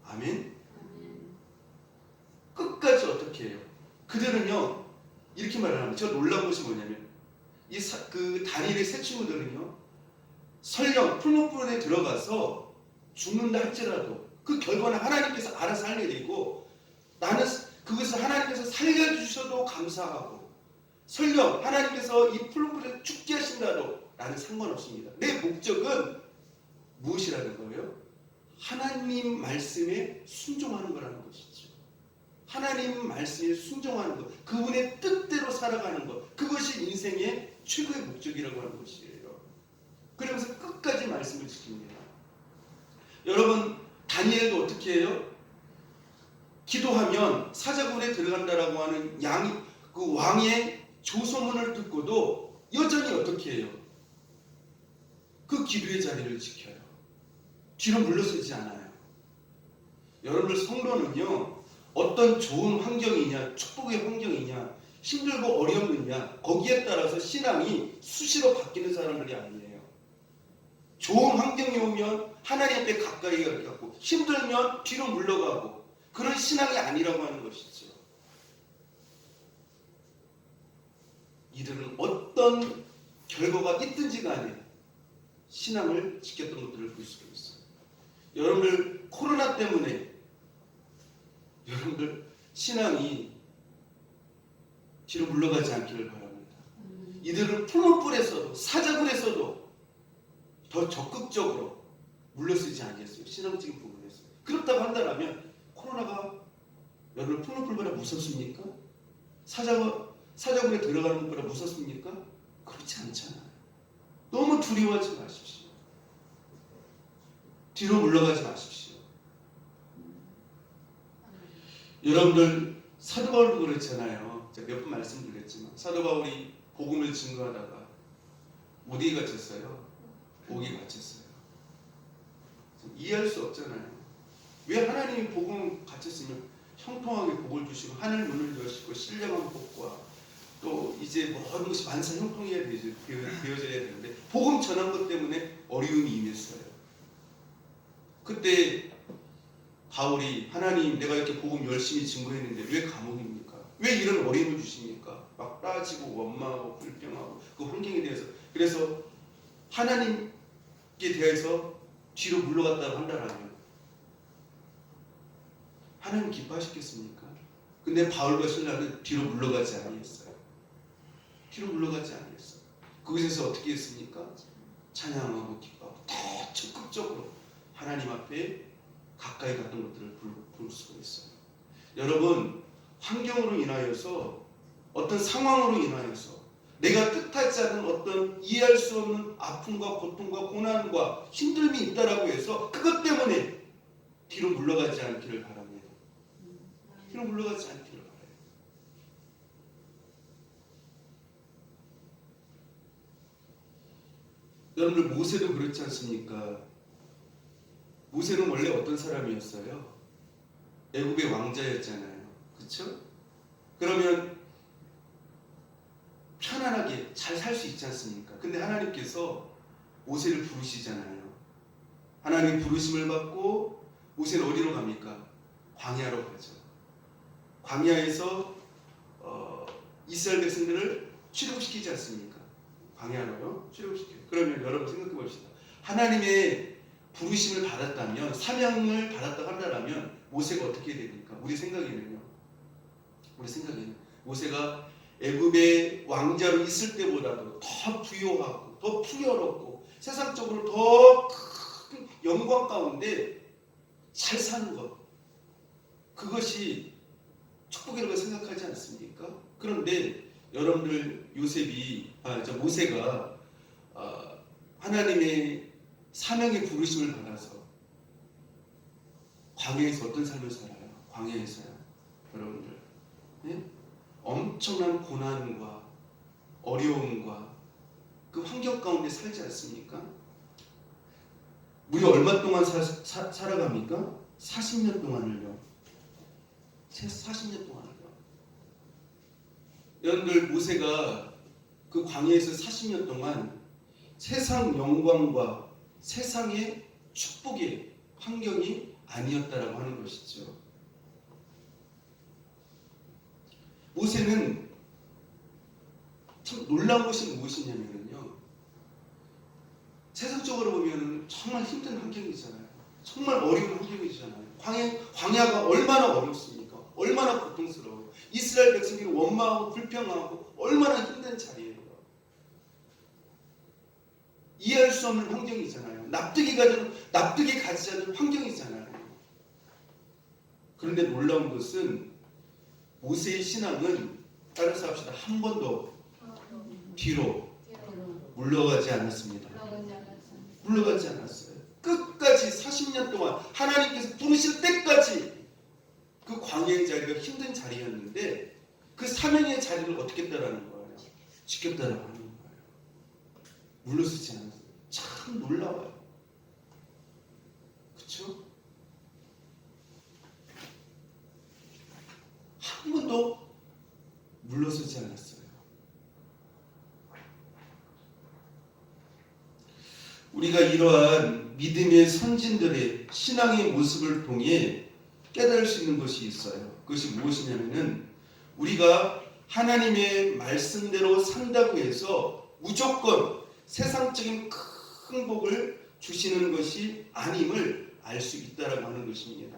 아멘. 끝까지 어떻게 해요? 그들은요 이렇게 말을 합니다. 저 놀라운 것이 뭐냐면 그 다니엘의 세 친구들은요 설령 풀무불에 들어가서 죽는다 할지라도 그 결과는 하나님께서 알아서 하게 되고, 나는 그것을 하나님께서 살려주셔도 감사하고, 설령 하나님께서 이 풀무불에 죽게 하신다도 나는 상관없습니다. 내 목적은 무엇이라는 거예요? 하나님 말씀에 순종하는 거라는 것이죠. 하나님 말씀에 순종하는 것, 그분의 뜻대로 살아가는 것, 그것이 인생의 최고의 목적이라고 하는 것이에요. 그러면서 끝까지 말씀을 지킵니다. 여러분, 다니엘도 어떻게 해요? 기도하면 사자굴에 들어간다라고 하는 그 왕의 조소문을 듣고도 여전히 어떻게 해요? 그 기도의 자리를 지켜요. 뒤로 물러서지 않아요. 여러분들 성도는요 어떤 좋은 환경이냐, 축복의 환경이냐, 힘들고 어렵느냐, 거기에 따라서 신앙이 수시로 바뀌는 사람들이 아니에요. 좋은 환경이 오면 하나님 앞에 가까이 가고, 힘들면 뒤로 물러가고, 그런 신앙이 아니라고 하는 것이죠. 이들은 어떤 결과가 있든지 간에 신앙을 지켰던 것들을 볼 수가 있어요. 여러분들 코로나 때문에 여러분들 신앙이 뒤로 물러가지 않기를 바랍니다. 이들은 풀무불에서도 사자굴에서도 더 적극적으로 물러서지 않겠어요. 신앙적인 부분에서. 그렇다고 한다면 코로나가 여러분 풀무불보다 무섭습니까? 사자굴에 들어가는 것보다 무섭습니까? 그렇지 않잖아요. 너무 두려워하지 마십시오. 뒤로 물러가지 마십시오. 여러분들 사도 바울도 그렇잖아요. 제가 몇 번 말씀드렸지만 사도 바울이 복음을 증거하다가 어디에 갇혔어요? 옥에 갇혔어요. 이해할 수 없잖아요. 왜 하나님이 복음 갇혔으면 형통하게 복을 주시고 하늘 문을 여시고 신령한 복과 또 이제 모든 것이 만사 형통해야 되어져야 되는데 복음 전한 것 때문에 어려움이 임했어요. 그때 바울이 하나님, 내가 이렇게 복음 열심히 증거했는데 왜 감옥입니까? 왜 이런 어려움을 주십니까? 막 따지고 원망하고 불평하고 그 환경에 대해서, 그래서 하나님께 대해서 뒤로 물러갔다고 한다라면 하나님 기뻐하시겠습니까? 근데 바울과 실라는 뒤로 물러가지 아니했어요. 뒤로 물러가지 아니했어요. 그곳에서 어떻게 했습니까? 찬양하고 기뻐하고 더 적극적으로 하나님 앞에 가까이 갔던 것들을 볼 수가 있어요. 여러분, 환경으로 인하여서 어떤 상황으로 인하여서 내가 뜻하지 않은 어떤 이해할 수 없는 아픔과 고통과 고난과 힘듦이 있다라고 해서 그것 때문에 뒤로 물러가지 않기를 바랍니다. 뒤로 물러가지 않기를 바라요. 여러분들 모세도 그렇지 않습니까? 모세는 원래 어떤 사람이었어요? 애굽의 왕자였잖아요. 그렇죠? 그러면 편안하게 잘 살 수 있지 않습니까? 근데 하나님께서 모세를 부르시잖아요. 하나님 부르심을 받고 모세는 어디로 갑니까? 광야로 가죠. 광야에서 이스라엘 백성들을 출애굽시키지 않습니까? 광야로요? 출애굽시켜요. 그러면 여러분 생각해 봅시다. 하나님의 부르심을 받았다면, 사명을 받았다고 한다면 모세가 어떻게 됩니까? 우리 생각에는 모세가 애굽의 왕자로 있을 때보다도 더 부요하고 더 풍요롭고 세상적으로 더 큰 영광 가운데 잘 사는 것, 그것이 축복이라고 생각하지 않습니까? 그런데 여러분들 모세가 하나님의 사명의 부르심을 받아서 광야에서 어떤 삶을 살아요? 광야에서요, 여러분들, 네? 엄청난 고난과 어려움과 그 환경 가운데 살지 않습니까? 우리 얼마 동안 살아갑니까? 40년 동안을요. 40년 동안을요. 여러분들, 모세가 그 광야에서 40년 동안 세상 영광과 세상의 축복의 환경이 아니었다라고 하는 것이죠. 모세는 참 놀라운 것이 무엇이냐면요, 세상적으로 보면 정말 힘든 환경이잖아요. 정말 어려운 환경이잖아요. 광야가 얼마나 어렵습니까? 얼마나 고통스러워요. 이스라엘 백성들이 원망하고 불평하고 얼마나 힘든 자리예요. 이해할 수 없는 환경이잖아요. 납득이 가지 않는 환경이잖아요. 그런데 놀라운 것은 모세의 신앙은, 따라서 합시다, 한 번도 뒤로 물러가지 않았습니다. 물러가지 않았어요. 끝까지 40년 동안 하나님께서 부르실 때까지 그 광야의 자리가 힘든 자리였는데 그 사명의 자리를 어떻게 했다라는 거예요? 지켰다라고 하는 거예요. 물러서지 않았어요. 참 놀라워요. 그렇죠? 한 번도 물러서지 않았어요. 우리가 이러한 믿음의 선진들의 신앙의 모습을 통해 깨달을 수 있는 것이 있어요. 그것이 무엇이냐면은, 우리가 하나님의 말씀대로 산다고 해서 무조건 세상적인 큰 복을 주시는 것이 아님을 알 수 있다라고 하는 것입니다.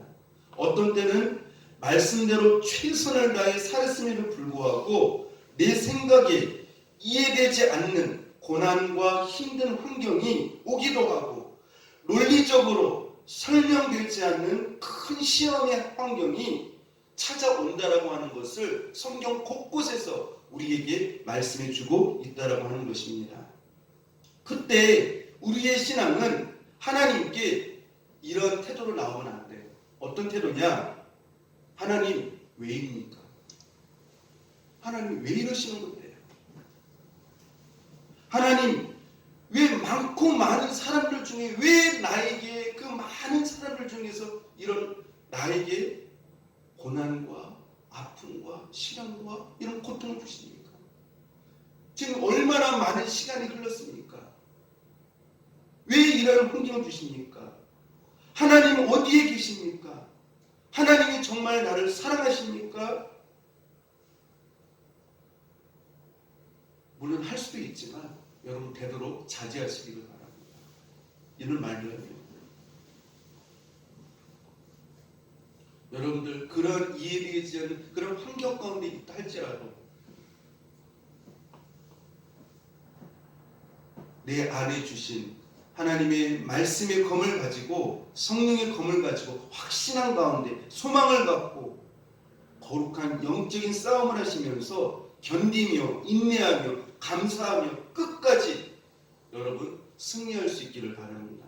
어떤 때는 말씀대로 최선을 다해 살았음에도 불구하고 내 생각에 이해되지 않는 고난과 힘든 환경이 오기도 하고, 논리적으로 설명되지 않는 큰 시험의 환경이 찾아온다라고 하는 것을 성경 곳곳에서 우리에게 말씀해 주고 있다라고 하는 것입니다. 그때 우리의 신앙은 하나님께 이런 태도로 나오면 안 돼요. 어떤 태도냐? 하나님 왜입니까? 하나님 왜 이러시는 건데요? 하나님 왜 많고 많은 사람들 중에 왜 나에게, 그 많은 사람들 중에서 이런 나에게 고난과 아픔과 시련과 이런 고통을 주십니까? 지금 얼마나 많은 시간이 흘렀습니까? 왜 이런 환경을 주십니까? 하나님은 어디에 계십니까? 하나님이 정말 나를 사랑하십니까? 물론 할 수도 있지만 여러분, 되도록 자제하시기를 바랍니다. 이런 말을 해요. 여러분들, 그런 이해되지 않는 그런 환경 가운데 있다 할지라도 내 안에 주신 하나님의 말씀의 검을 가지고, 성령의 검을 가지고 확신한 가운데 소망을 갖고 거룩한 영적인 싸움을 하시면서 견디며 인내하며 감사하며 끝까지 여러분 승리할 수 있기를 바랍니다.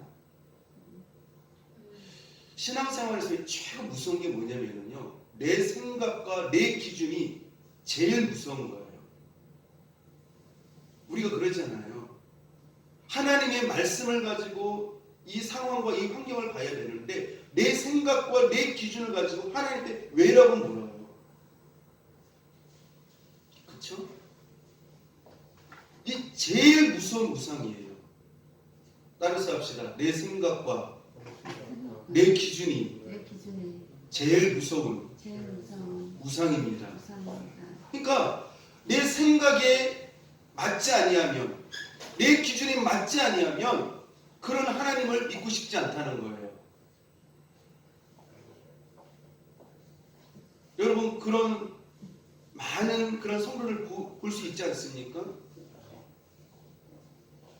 신앙생활에서 최고 무서운 게 뭐냐면요, 내 생각과 내 기준이 제일 무서운 거예요. 우리가 그러잖아요. 하나님의 말씀을 가지고 이 상황과 이 환경을 봐야 되는데 내 생각과 내 기준을 가지고 하나님께 왜라고 물어요. 그렇죠? 이게 제일 무서운 무상이에요. 따라서 합시다. 내 생각과 내 기준이 제일 무서운 우상입니다. 그러니까 내 생각에 맞지 아니하면, 내 기준에 맞지 아니하면 그런 하나님을 믿고 싶지 않다는 거예요. 여러분 그런 많은 그런 성도를 볼 수 있지 않습니까?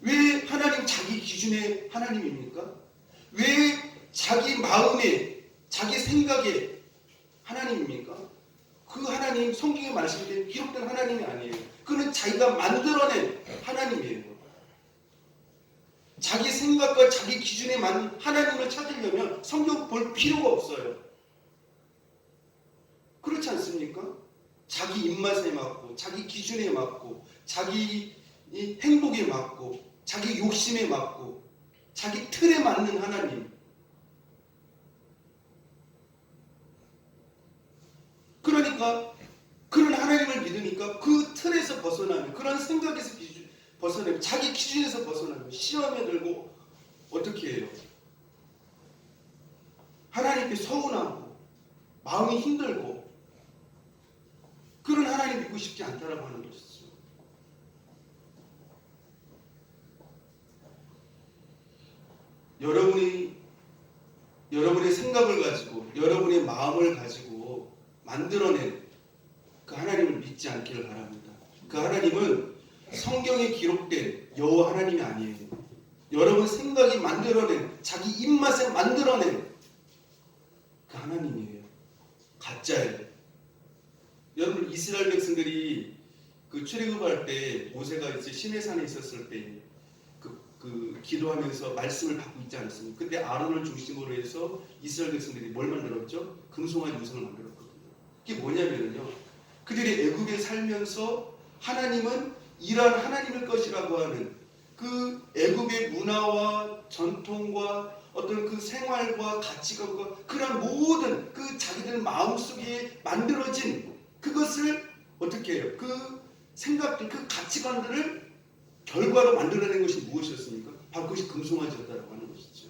왜 하나님 자기 기준의 하나님입니까? 왜 자기 마음에 자기 생각에 하나님입니까? 그 하나님 성경에 말씀된 기록된 하나님이 아니에요. 그는 자기가 만들어낸 하나님이에요. 자기 생각과 자기 기준에 맞는 하나님을 찾으려면 성경 볼 필요가 없어요. 그렇지 않습니까? 자기 입맛에 맞고 자기 기준에 맞고 자기 행복에 맞고 자기 욕심에 맞고 자기 틀에 맞는 하나님. 그러니까 그런 하나님을 믿으니까 그 틀에서 벗어나면 그런 생각에서 벗어나면 자기 기준에서 벗어나면 시험에 들고 어떻게 해요? 하나님께 서운하고 마음이 힘들고 그런 하나님 믿고 싶지 않다라고 하는 것이죠. 여러분의 생각을 가지고 여러분의 마음을 가지고 만들어낸 그 하나님을 믿지 않기를 바랍니다. 그 하나님은 성경에 기록된 여호와 하나님이 아니에요. 여러분 생각이 만들어낸 자기 입맛에 만들어낸 그 하나님이에요. 가짜예요. 여러분 이스라엘 백성들이 그 출애굽할 때 모세가 이제 시내산에 있었을 때 그 기도하면서 말씀을 받고 있지 않았습니까? 그때 아론을 중심으로 해서 이스라엘 백성들이 뭘 만들었죠? 금송아지 우상을 만들었거든요. 그게 뭐냐면요, 그들이 애굽에 살면서 하나님은 이러한 하나님일 것이라고 하는 그 애굽의 문화와 전통과 어떤 그 생활과 가치관과 그런 모든 그 자기들 마음속에 만들어진 그것을 어떻게 해요? 그 생각들, 그 가치관들을 결과로 만들어낸 것이 무엇이었습니까? 바로 그것이 금송아지였다라고 하는 것이죠.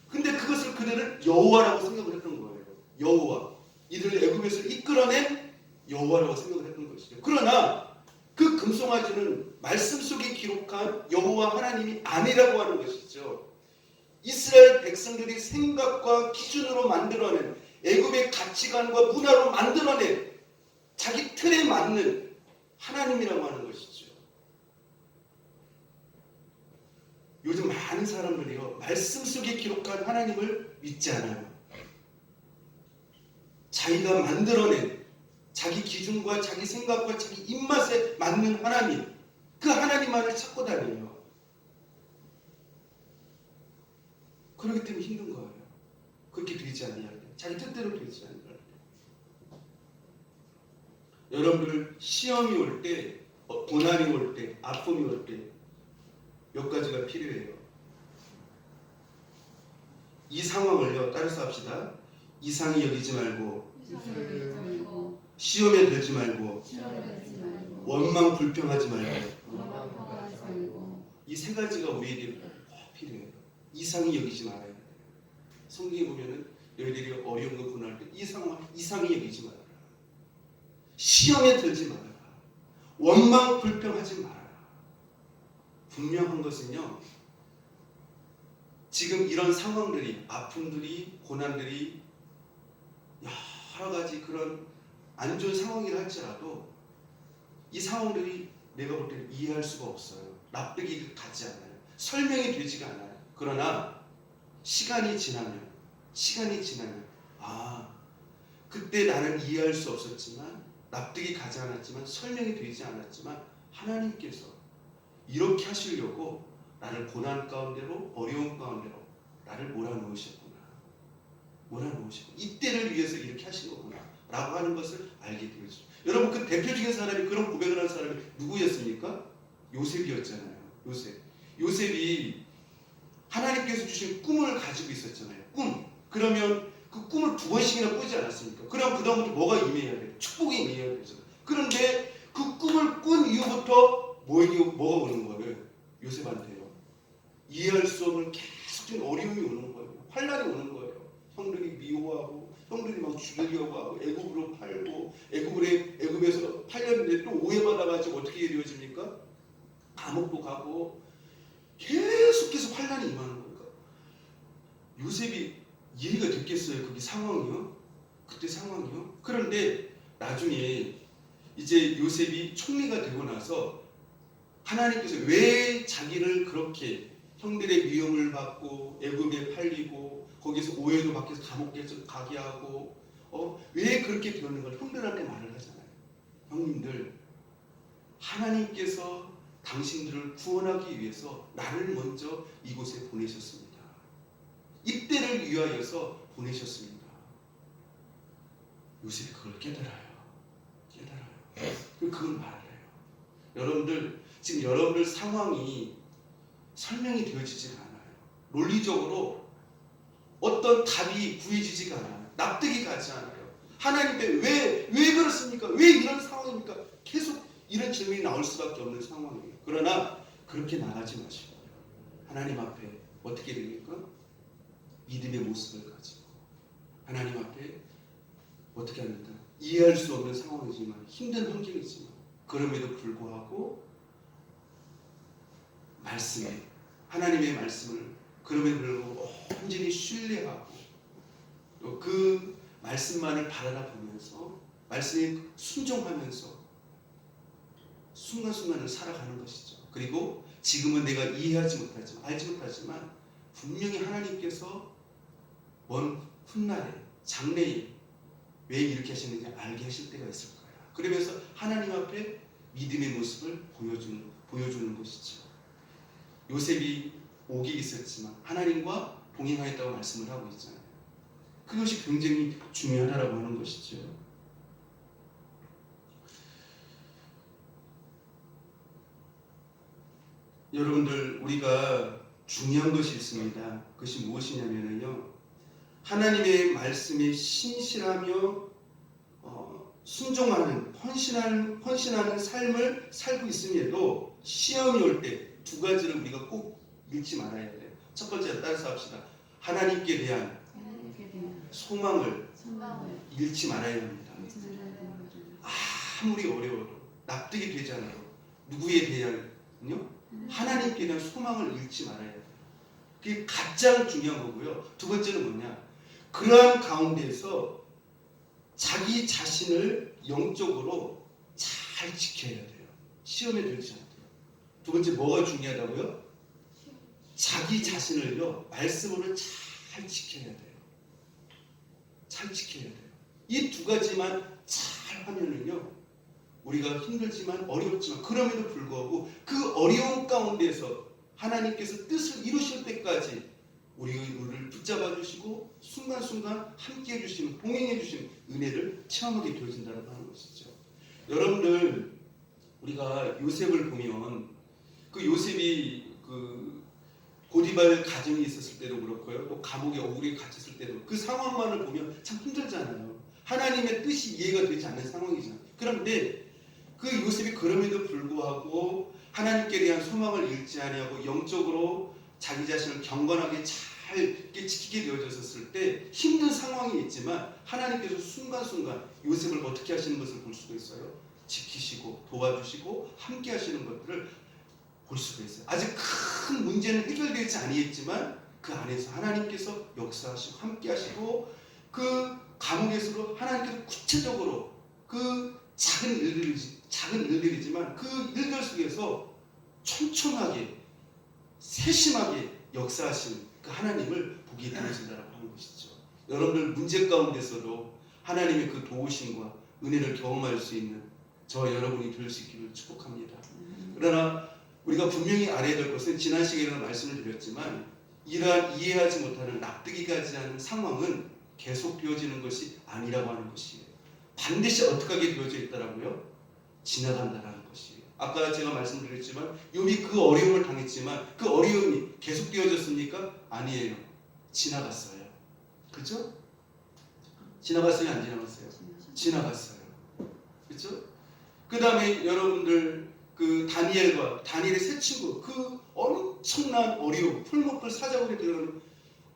근데 그것을 그들은 여호와라고 생각을 했던 거예요. 여호와. 이들을 애굽에서 이끌어낸 여호와라고 생각을 했던 것이죠. 그러나 그 금송아지는 말씀 속에 기록한 여호와 하나님이 아니라고 하는 것이죠. 이스라엘 백성들이 생각과 기준으로 만들어낸 애굽의 가치관과 문화로 만들어낸 자기 틀에 맞는 하나님이라고 하는 것이죠. 요즘 많은 사람들이요, 말씀 속에 기록한 하나님을 믿지 않아요. 자기가 만들어낸 자기 기준과 자기 생각과 자기 입맛에 맞는 하나님, 그 하나님만을 찾고 다녀요. 그렇기 때문에 힘든 거예요. 그렇게 되지 아니할 때, 자기 뜻대로 되지 아니할 때. 여러분들 시험이 올 때, 고난이 올 때, 아픔이 올 때 몇 가지가 필요해요. 이 상황을요, 따라서 합시다. 이상히 여기지 말고, 시험에 들지 말고, 원망 불평하지 말고. 이 세 가지가 우리에게 꼭 필요해요. 이상히 여기지 말아야 돼요. 성경에 보면은 너희들이 어려운 거 고난할 때 이상히 여기지 말아라. 시험에 들지 말아라. 원망 불평하지 말아라. 분명한 것은요, 지금 이런 상황들이, 아픔들이, 고난들이 여러 가지 그런 안 좋은 상황이라 할지라도 이 상황들이 내가 볼 때는 이해할 수가 없어요. 납득이 가지 않아요. 설명이 되지가 않아요. 그러나 시간이 지나면 그때 나는 이해할 수 없었지만, 납득이 가지 않았지만, 설명이 되지 않았지만 하나님께서 이렇게 하시려고 나를 고난 가운데로, 어려운 가운데로 나를 몰아넣으셨구나. 이때를 위해서 이렇게 하신 거구나 라고 하는 것을 알게 되죠. 여러분, 그 대표적인 사람이, 그런 고백을 하는 사람이 누구였습니까? 요셉이었잖아요. 요셉이 하나님께서 주신 꿈을 가지고 있었잖아요. 꿈. 그러면 그 꿈을 2번씩이나 꾸지 않았습니까? 그럼 그 다음부터 뭐가 임해야 돼요? 축복이 임해야 되죠. 그런데 그 꿈을 꾼 이후부터 뭐가 오는 거예요? 요셉한테요. 이해할 수 없는 계속적인 어려움이 오는 거예요. 환난이 오는 거예요. 형들이 미워하고, 형들이 막 죽이려고 하고, 애굽으로 팔고, 애굽에서 팔렸는데 또 오해받아가지고 어떻게 이루어집니까? 감옥도 가고, 계속해서 환란이 임하는 거니까 요셉이 이해가 됐겠어요? 그게 상황이요? 그때 상황이요? 그런데 나중에 이제 요셉이 총리가 되고 나서 하나님께서 왜 자기를 그렇게 형들의 미움을 받고 애굽에 팔리고 거기서 오해도 받고 감옥에 가게 하고 왜 그렇게 되었는 걸 형들한테 말을 하잖아요. 형님들, 하나님께서 당신들을 구원하기 위해서 나를 먼저 이곳에 보내셨습니다. 입대를 위하여서 보내셨습니다. 요셉이 그걸 깨달아요. 그걸 말을 해요. 여러분들, 지금 여러분들 상황이 설명이 되어지지가 않아요. 논리적으로 어떤 답이 구해지지가 않아요. 납득이 가지 않아요. 하나님께 왜 그렇습니까? 왜 이런 상황입니까? 계속 이런 질문이 나올 수밖에 없는 상황이에요. 그러나 그렇게 나가지 마시고 하나님 앞에 어떻게 됩니까? 믿음의 모습을 가지고 하나님 앞에 어떻게 합니까? 이해할 수 없는 상황이지만 힘든 환경이지만 그럼에도 불구하고 말씀에 하나님의 말씀을 그럼에도 불구하고 온전히 신뢰하고 또 그 말씀만을 바라보면서 말씀에 순종하면서 순간순간을 살아가는 것이죠. 그리고 지금은 내가 이해하지 못하지만 알지 못하지만 분명히 하나님께서 먼 훗날에 장래에 왜 이렇게 하시는지 알게 하실 때가 있을 거예요. 그러면서 하나님 앞에 믿음의 모습을 보여주는 것이죠. 요셉이 옥이 있었지만 하나님과 동행하였다고 말씀을 하고 있잖아요. 그것이 굉장히 중요하다고 하는 것이죠. 여러분들, 우리가 중요한 것이 있습니다. 그것이 무엇이냐면요, 하나님의 말씀에 신실하며 순종하는 헌신하는 삶을 살고 있음에도 시험이 올 때 두 가지를 우리가 꼭 잃지 말아야 돼요. 첫 번째, 따라서 합시다. 하나님께 대한 소망을 잃지 말아야 합니다. 아무리 어려워도 납득이 되지 않아도 누구에 대한요? 하나님께 대한 소망을 잃지 말아야 돼요. 그게 가장 중요한 거고요. 두 번째는 뭐냐? 그러한 가운데에서 자기 자신을 영적으로 잘 지켜야 돼요. 시험에 들지 않도록. 두 번째, 뭐가 중요하다고요? 자기 자신을요, 말씀으로 잘 지켜야 돼요. 잘 지켜야 돼요. 이 두 가지만 잘 하면은요, 우리가 힘들지만 어렵지만 그럼에도 불구하고 그 어려운 가운데서 하나님께서 뜻을 이루실 때까지 우리를 붙잡아 주시고 순간순간 함께 해주시는, 동행해 주시는 은혜를 체험하게 되어진다고 하는 것이죠. 여러분들, 우리가 요셉을 보면 그 요셉이 그 고디발 가정에 있었을 때도 그렇고요, 또 감옥에 억울히 갇혔을 때도 그 상황만을 보면 참 힘들잖아요. 하나님의 뜻이 이해가 되지 않는 상황이잖아요. 그런데 그 요셉이 그럼에도 불구하고 하나님께 대한 소망을 잃지 아니하고 영적으로 자기 자신을 경건하게 잘 지키게 되어졌을 때 힘든 상황이 있지만 하나님께서 순간순간 요셉을 어떻게 하시는 것을 볼 수가 있어요. 지키시고 도와주시고 함께 하시는 것들을 볼 수가 있어요. 아직 큰 문제는 해결되지 아니했지만 그 안에서 하나님께서 역사하시고 함께 하시고 그 감옥에서도 하나님께서 구체적으로 그 작은 일들이지만 그 일들 속에서 촘촘하게 세심하게 역사하시는 그 하나님을 보게 되어진다고 하는 것이죠. 여러분들 문제 가운데서도 하나님의 그 도우심과 은혜를 경험할 수 있는 저 여러분이 될 수 있기를 축복합니다. 그러나 우리가 분명히 알아야 될 것은 지난 시간에도 말씀을 드렸지만 이러한 이해하지 못하는 납득이 가지 않는 상황은 계속 되어지는 것이 아니라고 하는 것이에요. 반드시 어떻게 하게 되어져 있다라고요? 지나간다라는 것이에요. 아까 제가 말씀드렸지만 욥이 그 어려움을 당했지만 그 어려움이 계속 되어졌습니까? 아니에요. 지나갔어요. 그렇죠? 지나갔어요? 안 지나갔어요? 지나갔어요. 그렇죠? 그 다음에 여러분들 그 다니엘의 세 친구 그 엄청난 어려움, 풀목을 사자굴에 들어가는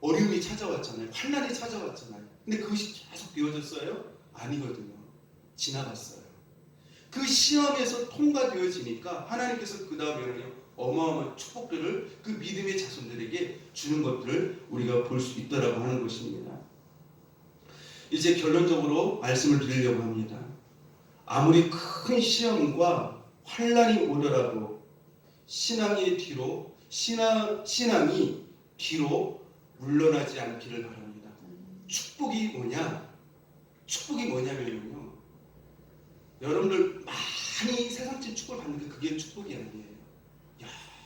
어려움이 찾아왔잖아요. 환난이 찾아왔잖아요. 근데 그것이 계속 되어졌어요? 아니거든요. 지나갔어요. 그 시험에서 통과되어지니까 하나님께서 그 다음에는요 어마어마한 축복들을 그 믿음의 자손들에게 주는 것들을 우리가 볼 수 있다라고 하는 것입니다. 이제 결론적으로 말씀을 드리려고 합니다. 아무리 큰 시험과 환란이 오더라도 신앙이 뒤로 물러나지 않기를 바랍니다. 축복이 뭐냐? 축복이 뭐냐면요, 여러분들 많이 세상적인 축복을 받는데 그게 축복이 아니에요.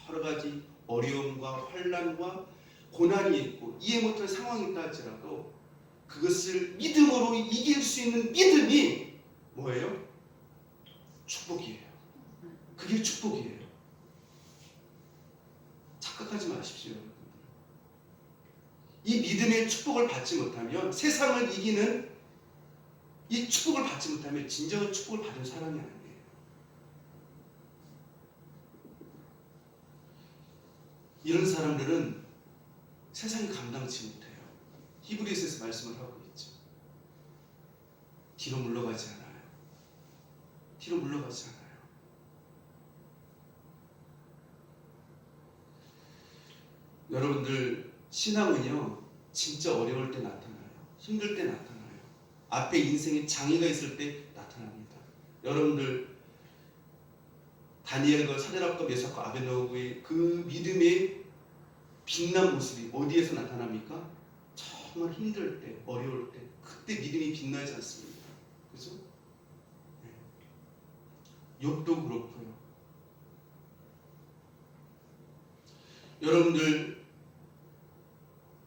여러 가지 어려움과 환란과 고난이 있고 이해 못할 상황이 있다 할지라도 그것을 믿음으로 이길 수 있는 믿음이 뭐예요? 축복이에요. 그게 축복이에요. 착각하지 마십시오, 여러분. 이 믿음의 축복을 받지 못하면, 세상을 이기는 이 축복을 받지 못하면 진정한 축복을 받은 사람이 아니에요. 이런 사람들은 세상이 감당치 못해요. 히브리서에서 말씀을 하고 있죠. 뒤로 물러가지 않아요. 뒤로 물러가지 않아요. 여러분들, 신앙은요 진짜 어려울 때 나타나요. 힘들 때 나타나요. 앞에 인생에 장애가 있을 때 나타납니다. 여러분들, 다니엘과 사드락과 메삭과 아벤노고의 그 믿음의 빛난 모습이 어디에서 나타납니까? 정말 힘들 때, 어려울 때, 그때 믿음이 빛나지 않습니까? 그죠? 네. 욥도 그렇고요. 여러분들,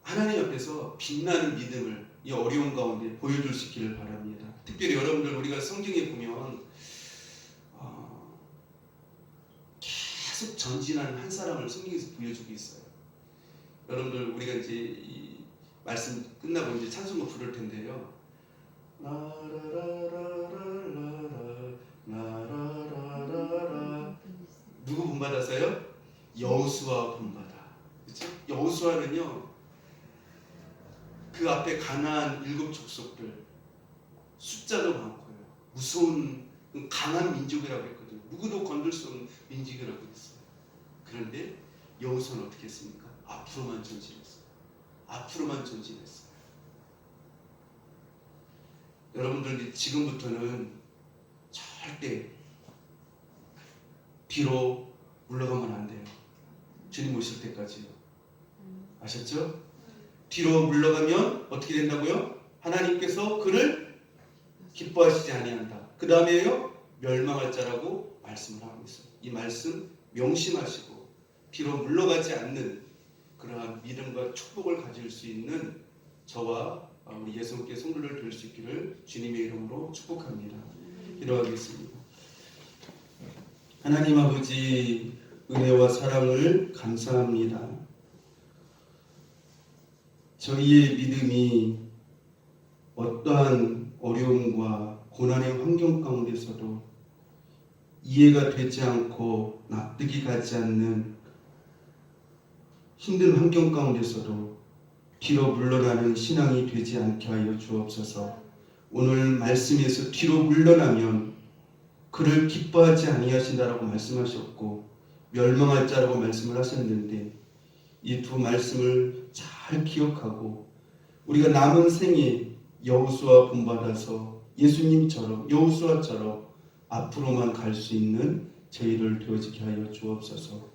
하나님 앞에서 빛나는 믿음을 이 어려운 가운데 보여줄 수 있기를 바랍니다. 특별히 여러분들, 우리가 성경에 보면 계속 전진하는 한 사람을 성경에서 보여주고 있어요. 여러분들, 우리가 이제 이 말씀 끝나고 이제 찬송가 부를 텐데요. 누구 본받아서요? 여호수아 본받아. 그렇죠? 여호수아는요, 그 앞에 가나안 7 족속들, 숫자도 많고요, 무서운 강한 민족이라고 했거든요. 누구도 건들 수 없는 민족이라고 했어요. 그런데 여호수아는 어떻게 했습니까? 앞으로만 전진했어요. 앞으로만 전진했어요. 여러분들, 지금부터는 절대 뒤로 물러가면 안 돼요. 주님 오실 때까지요. 아셨죠? 뒤로 물러가면 어떻게 된다고요? 하나님께서 그를 기뻐하시지 아니한다. 그 다음에요, 멸망할 자라고 말씀을 하고 있어요. 이 말씀 명심하시고 뒤로 물러가지 않는 그러한 믿음과 축복을 가질 수 있는 저와 우리 예수님께 성도를 될 수 있기를 주님의 이름으로 축복합니다. 기도하겠습니다. 하나님 아버지, 은혜와 사랑을 감사합니다. 저희의 믿음이 어떠한 어려움과 고난의 환경 가운데서도 이해가 되지 않고 납득이 가지 않는 힘든 환경 가운데서도 뒤로 물러나는 신앙이 되지 않게 하여 주옵소서. 오늘 말씀에서 뒤로 물러나면 그를 기뻐하지 아니하신다라고 말씀하셨고 멸망할 자라고 말씀을 하셨는데, 이 두 말씀을 잘 기억하고 우리가 남은 생에 여호수아 본받아서 예수님처럼, 여호수아처럼 앞으로만 갈 수 있는 저희를 되어지게 하여 주옵소서.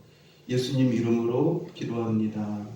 예수님 이름으로 기도합니다.